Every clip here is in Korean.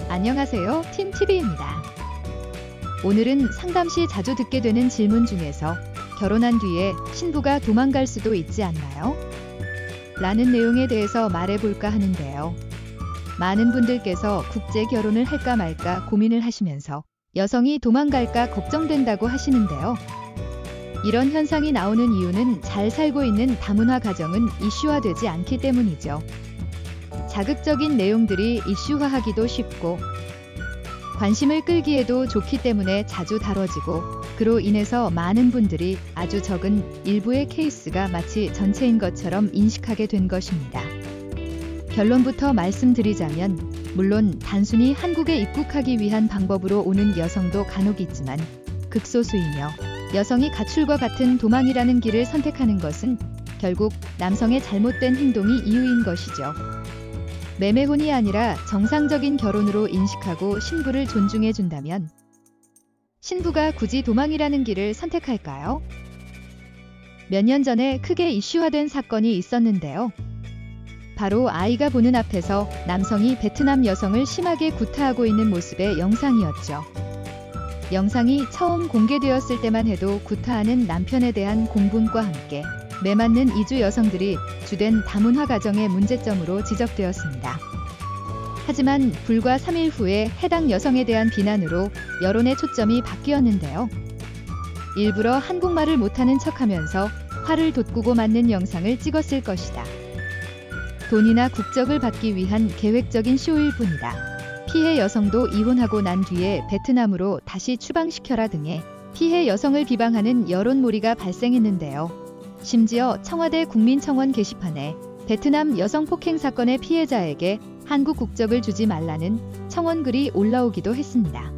안녕하세요, 팀TV입니다. 오늘은 상담 시 자주 듣게 되는 질문 중에서 결혼한 뒤에 신부가 도망갈 수도 있지 않나요? 라는 내용에 대해서 말해볼까 하는데요. 많은 분들께서 국제 결혼을 할까 말까 고민을 하시면서 여성이 도망갈까 걱정된다고 하시는데요. 이런 현상이 나오는 이유는 잘 살고 있는 다문화 가정은 이슈화되지 않기 때문이죠. 자극적인 내용들이 이슈화하기도 쉽고 관심을 끌기에도 좋기 때문에 자주 다뤄지고 그로 인해서 많은 분들이 아주 적은 일부의 케이스가 마치 전체인 것처럼 인식하게 된 것입니다. 결론부터 말씀드리자면 물론 단순히 한국에 입국하기 위한 방법으로 오는 여성도 간혹 있지만 극소수이며 여성이 가출과 같은 도망이라는 길을 선택하는 것은 결국 남성의 잘못된 행동이 이유인 것이죠. 매매혼이 아니라 정상적인 결혼으로 인식하고 신부를 존중해준다면 신부가 굳이 도망이라는 길을 선택할까요? 몇 년 전에 크게 이슈화된 사건이 있었는데요. 바로 아이가 보는 앞에서 남성이 베트남 여성을 심하게 구타하고 있는 모습의 영상이었죠. 영상이 처음 공개되었을 때만 해도 구타하는 남편에 대한 공분과 함께 매맞는 이주 여성들이 주된 다문화 가정의 문제점으로 지적되었습니다. 하지만 불과 3일 후에 해당 여성에 대한 비난으로 여론의 초점이 바뀌었는데요. 일부러 한국말을 못하는 척하면서 화를 돋구고 맞는 영상을 찍었을 것이다. 돈이나 국적을 받기 위한 계획적인 쇼일 뿐이다. 피해 여성도 이혼하고 난 뒤에 베트남으로 다시 추방시켜라 등의 피해 여성을 비방하는 여론몰이가 발생했는데요. 심지어 청와대 국민청원 게시판에 베트남 여성 폭행 사건의 피해자에게 한국 국적을 주지 말라는 청원글이 올라오기도 했습니다.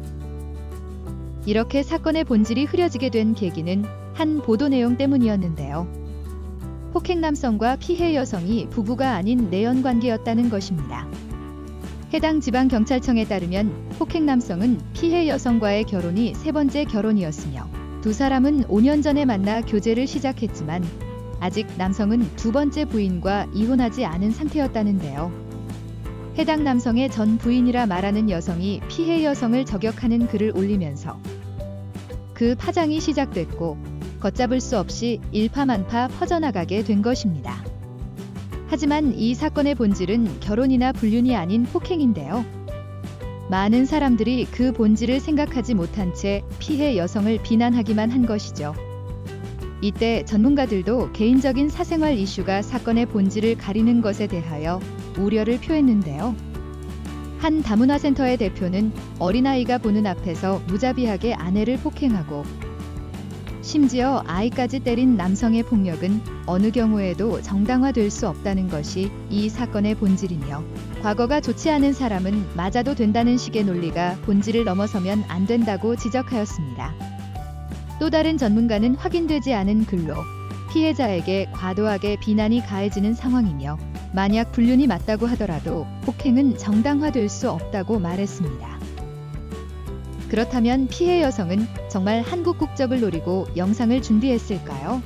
이렇게 사건의 본질이 흐려지게 된 계기는 한 보도 내용 때문이었는데요. 폭행 남성과 피해 여성이 부부가 아닌 내연 관계였다는 것입니다. 해당 지방경찰청에 따르면 폭행 남성은 피해 여성과의 결혼이 세 번째 결혼이었으며 두 사람은 5년 전에 만나 교제를 시작했지만 아직 남성은 두 번째 부인과 이혼하지 않은 상태였다는데요. 해당 남성의 전 부인이라 말하는 여성이 피해 여성을 저격하는 글을 올리면서 그 파장이 시작됐고 걷잡을 수 없이 일파만파 퍼져나가게 된 것입니다. 하지만 이 사건의 본질은 결혼이나 불륜이 아닌 폭행인데요. 많은 사람들이 그 본질을 생각하지 못한 채 피해 여성을 비난하기만 한 것이죠. 이때 전문가들도 개인적인 사생활 이슈가 사건의 본질을 가리는 것에 대하여 우려를 표했는데요. 한 다문화센터의 대표는 어린아이가 보는 앞에서 무자비하게 아내를 폭행하고 심지어 아이까지 때린 남성의 폭력은 어느 경우에도 정당화될 수 없다는 것이 이 사건의 본질이며 과거가 좋지 않은 사람은 맞아도 된다는 식의 논리가 본질을 넘어서면 안 된다고 지적하였습니다. 또 다른 전문가는 확인되지 않은 글로 피해자에게 과도하게 비난이 가해지는 상황이며 만약 불륜이 맞다고 하더라도 폭행은 정당화될 수 없다고 말했습니다. 그렇다면 피해 여성은 정말 한국 국적을 노리고 영상을 준비했을까요?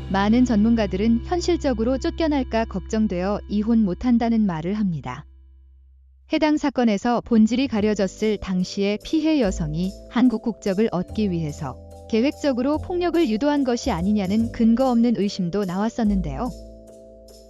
많은 전문가들은 현실적으로 쫓겨날까 걱정되어 이혼 못한다는 말을 합니다. 해당 사건에서 본질이 가려졌을 당시에 피해 여성이 한국 국적을 얻기 위해서 계획적으로 폭력을 유도한 것이 아니냐는 근거 없는 의심도 나왔었는데요.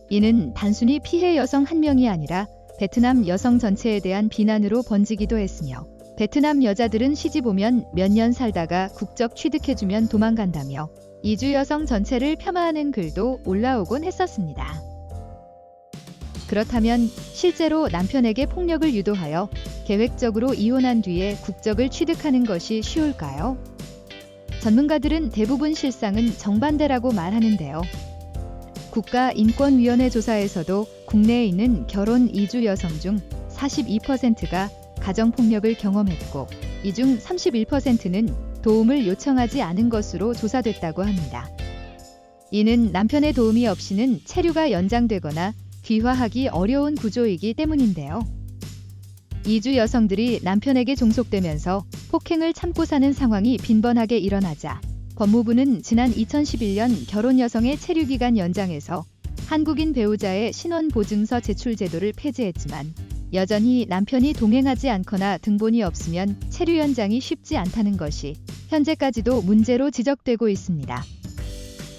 이는 단순히 피해 여성 한 명이 아니라 베트남 여성 전체에 대한 비난으로 번지기도 했으며 베트남 여자들은 시집 오면 몇 년 살다가 국적 취득해주면 도망간다며 이주 여성 전체를 폄하하는 글도 올라오곤 했었습니다. 그렇다면 실제로 남편에게 폭력을 유도하여 계획적으로 이혼한 뒤에 국적을 취득하는 것이 쉬울까요? 전문가들은 대부분 실상은 정반대라고 말하는데요. 국가인권위원회 조사에서도 국내에 있는 결혼 이주 여성 중 42%가 가정폭력을 경험했고 이 중 31%는 도움을 요청하지 않은 것으로 조사됐다고 합니다. 이는 남편의 도움이 없이는 체류가 연장되거나 귀화하기 어려운 구조이기 때문인데요. 이주 여성들이 남편에게 종속되면서 폭행을 참고 사는 상황이 빈번하게 일어나자 법무부는 지난 2011년 결혼 여성의 체류기간 연장에서 한국인 배우자의 신원보증서 제출 제도를 폐지했지만 여전히 남편이 동행하지 않거나 등본이 없으면 체류 연장이 쉽지 않다는 것이 현재까지도 문제로 지적되고 있습니다.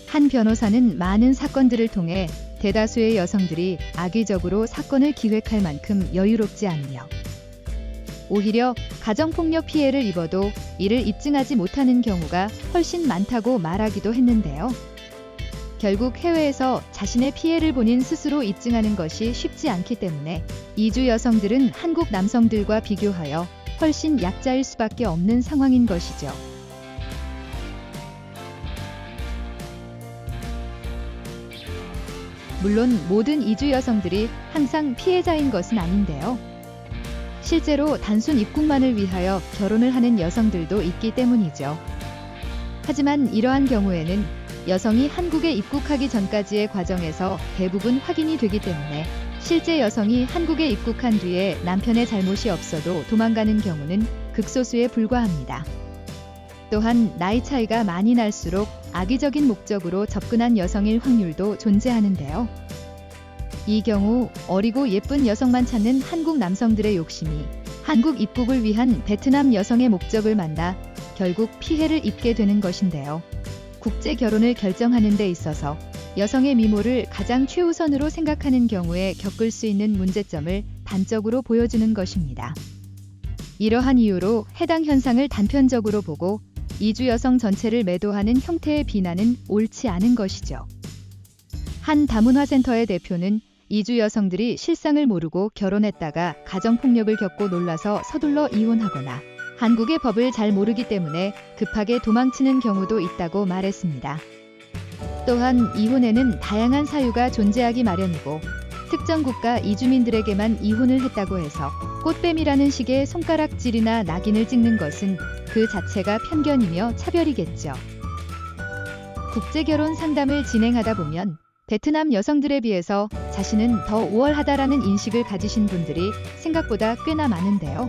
한 변호사는 많은 사건들을 통해 대다수의 여성들이 악의적으로 사건을 기획할 만큼 여유롭지 않으며 오히려 가정폭력 피해를 입어도 이를 입증하지 못하는 경우가 훨씬 많다고 말하기도 했는데요. 결국 해외에서 자신의 피해를 본인 스스로 입증하는 것이 쉽지 않기 때문에 이주 여성들은 한국 남성들과 비교하여 훨씬 약자일 수밖에 없는 상황인 것이죠. 물론 모든 이주 여성들이 항상 피해자인 것은 아닌데요. 실제로 단순 입국만을 위하여 결혼을 하는 여성들도 있기 때문이죠. 하지만 이러한 경우에는 여성이 한국에 입국하기 전까지의 과정에서 대부분 확인이 되기 때문에 실제 여성이 한국에 입국한 뒤에 남편의 잘못이 없어도 도망가는 경우는 극소수에 불과합니다. 또한 나이 차이가 많이 날수록 악의적인 목적으로 접근한 여성일 확률도 존재하는데요. 이 경우 어리고 예쁜 여성만 찾는 한국 남성들의 욕심이 한국 입국을 위한 베트남 여성의 목적을 만나 결국 피해를 입게 되는 것인데요. 국제 결혼을 결정하는 데 있어서 여성의 미모를 가장 최우선으로 생각하는 경우에 겪을 수 있는 문제점을 단적으로 보여주는 것입니다. 이러한 이유로 해당 현상을 단편적으로 보고 이주 여성 전체를 매도하는 형태의 비난은 옳지 않은 것이죠. 한 다문화센터의 대표는 이주 여성들이 실상을 모르고 결혼했다가 가정폭력을 겪고 놀라서 서둘러 이혼하거나 한국의 법을 잘 모르기 때문에 급하게 도망치는 경우도 있다고 말했습니다. 또한 이혼에는 다양한 사유가 존재하기 마련이고 특정 국가 이주민들에게만 이혼을 했다고 해서 꽃뱀이라는 식의 손가락질이나 낙인을 찍는 것은 그 자체가 편견이며 차별이겠죠. 국제결혼 상담을 진행하다 보면 베트남 여성들에 비해서 자신은 더 우월하다라는 인식을 가지신 분들이 생각보다 꽤나 많은데요.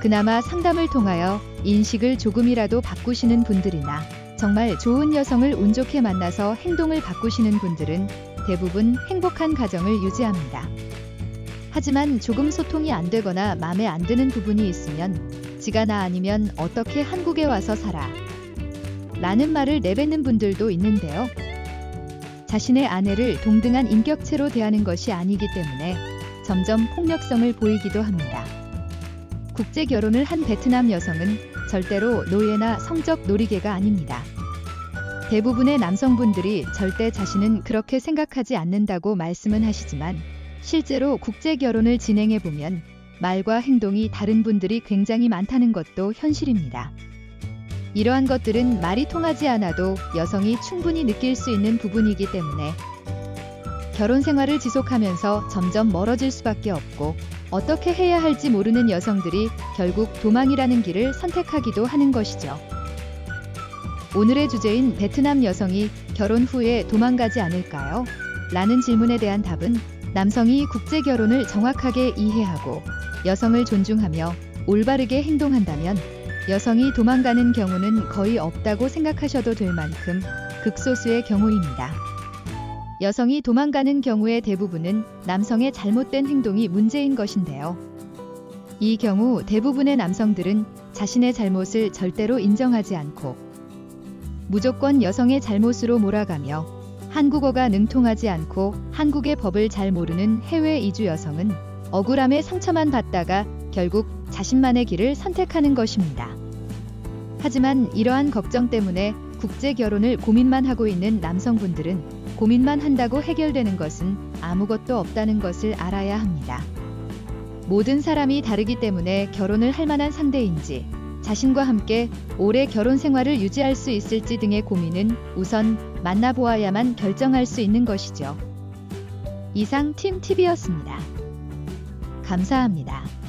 그나마 상담을 통하여 인식을 조금이라도 바꾸시는 분들이나 정말 좋은 여성을 운 좋게 만나서 행동을 바꾸시는 분들은 대부분 행복한 가정을 유지합니다. 하지만 조금 소통이 안 되거나 마음에 안 드는 부분이 있으면 지가 나 아니면 어떻게 한국에 와서 살아? 라는 말을 내뱉는 분들도 있는데요. 자신의 아내를 동등한 인격체로 대하는 것이 아니기 때문에 점점 폭력성을 보이기도 합니다. 국제 결혼을 한 베트남 여성은 절대로 노예나 성적 놀이개가 아닙니다. 대부분의 남성분들이 절대 자신은 그렇게 생각하지 않는다고 말씀은 하시지만 실제로 국제 결혼을 진행해 보면 말과 행동이 다른 분들이 굉장히 많다는 것도 현실입니다. 이러한 것들은 말이 통하지 않아도 여성이 충분히 느낄 수 있는 부분이기 때문에 결혼 생활을 지속하면서 점점 멀어질 수밖에 없고 어떻게 해야 할지 모르는 여성들이 결국 도망이라는 길을 선택하기도 하는 것이죠. 오늘의 주제인 베트남 여성이 결혼 후에 도망가지 않을까요? 라는 질문에 대한 답은 남성이 국제 결혼을 정확하게 이해하고 여성을 존중하며 올바르게 행동한다면 여성이 도망가는 경우는 거의 없다고 생각하셔도 될 만큼 극소수의 경우입니다. 여성이 도망가는 경우의 대부분은 남성의 잘못된 행동이 문제인 것인데요. 이 경우 대부분의 남성들은 자신의 잘못을 절대로 인정하지 않고 무조건 여성의 잘못으로 몰아가며 한국어가 능통하지 않고 한국의 법을 잘 모르는 해외 이주 여성은 억울함에 상처만 받다가 결국 자신만의 길을 선택하는 것입니다. 하지만 이러한 걱정 때문에 국제 결혼을 고민만 하고 있는 남성분들은 고민만 한다고 해결되는 것은 아무것도 없다는 것을 알아야 합니다. 모든 사람이 다르기 때문에 결혼을 할 만한 상대인지, 자신과 함께 오래 결혼 생활을 유지할 수 있을지 등의 고민은 우선 만나보아야만 결정할 수 있는 것이죠. 이상 팀TV였습니다. 감사합니다.